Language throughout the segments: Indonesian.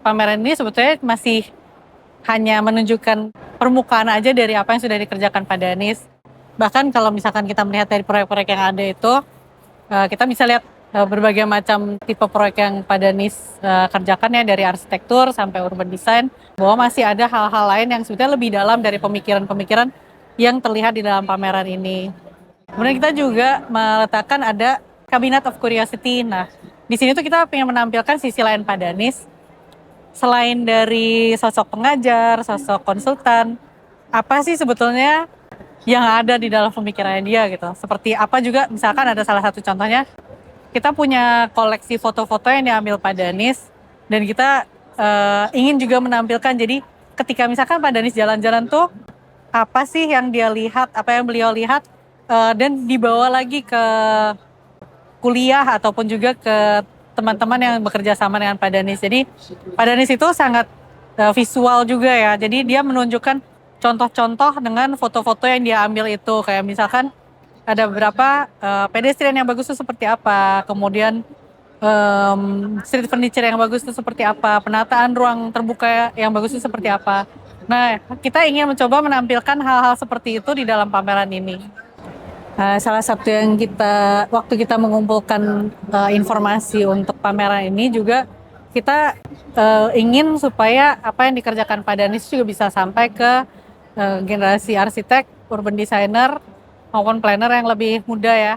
pameran ini sebetulnya masih hanya menunjukkan permukaan aja dari apa yang sudah dikerjakan Pak Danis. Bahkan kalau misalkan kita melihat dari proyek-proyek yang ada itu, kita bisa lihat berbagai macam tipe proyek yang Pak Danis kerjakan ya, dari arsitektur sampai urban design, bahwa masih ada hal-hal lain yang sebetulnya lebih dalam dari pemikiran-pemikiran yang terlihat di dalam pameran ini. Kemudian kita juga meletakkan ada Cabinet of Curiosity. Nah, di sini tuh kita ingin menampilkan sisi lain Pak Danis. Selain dari sosok pengajar, sosok konsultan, apa sih sebetulnya yang ada di dalam pemikirannya dia gitu. Seperti apa juga, misalkan ada salah satu contohnya, kita punya koleksi foto-foto yang diambil Pak Danis, dan kita ingin juga menampilkan, jadi ketika misalkan Pak Danis jalan-jalan tuh, apa sih yang dia lihat, apa yang beliau lihat, dan dibawa lagi ke kuliah ataupun juga ke teman-teman yang bekerja sama dengan Pak Danis. Jadi Pak Danis itu sangat visual juga ya, jadi dia menunjukkan contoh-contoh dengan foto-foto yang dia ambil itu, kayak misalkan ada beberapa pedestrian yang bagus itu seperti apa, kemudian street furniture yang bagus itu seperti apa, penataan ruang terbuka yang bagus itu seperti apa. Nah, kita ingin mencoba menampilkan hal-hal seperti itu di dalam pameran ini. Salah satu yang waktu kita mengumpulkan informasi untuk pameran ini juga, kita ingin supaya apa yang dikerjakan Pak Danis juga bisa sampai ke generasi arsitek, urban designer, maupun planner yang lebih muda ya.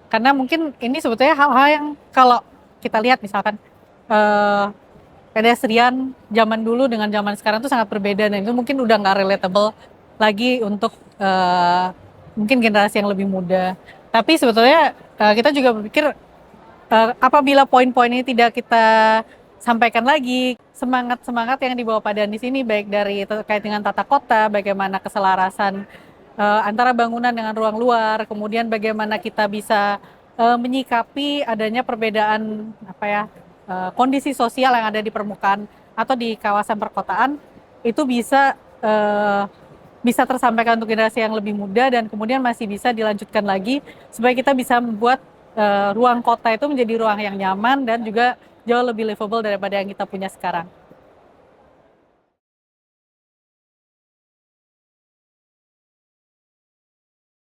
Karena mungkin ini sebetulnya hal-hal yang kalau kita lihat misalkan pedestrian zaman dulu dengan zaman sekarang itu sangat berbeda, dan itu mungkin udah nggak relatable lagi untuk mungkin generasi yang lebih muda. Tapi sebetulnya kita juga berpikir apabila poin-poin ini tidak kita sampaikan lagi, semangat-semangat yang dibawa Pak Danis ini, baik dari terkait dengan tata kota, bagaimana keselarasan antara bangunan dengan ruang luar, kemudian bagaimana kita bisa menyikapi adanya perbedaan kondisi sosial yang ada di permukaan atau di kawasan perkotaan, itu bisa tersampaikan untuk generasi yang lebih muda, dan kemudian masih bisa dilanjutkan lagi supaya kita bisa membuat ruang kota itu menjadi ruang yang nyaman dan juga jauh lebih livable daripada yang kita punya sekarang.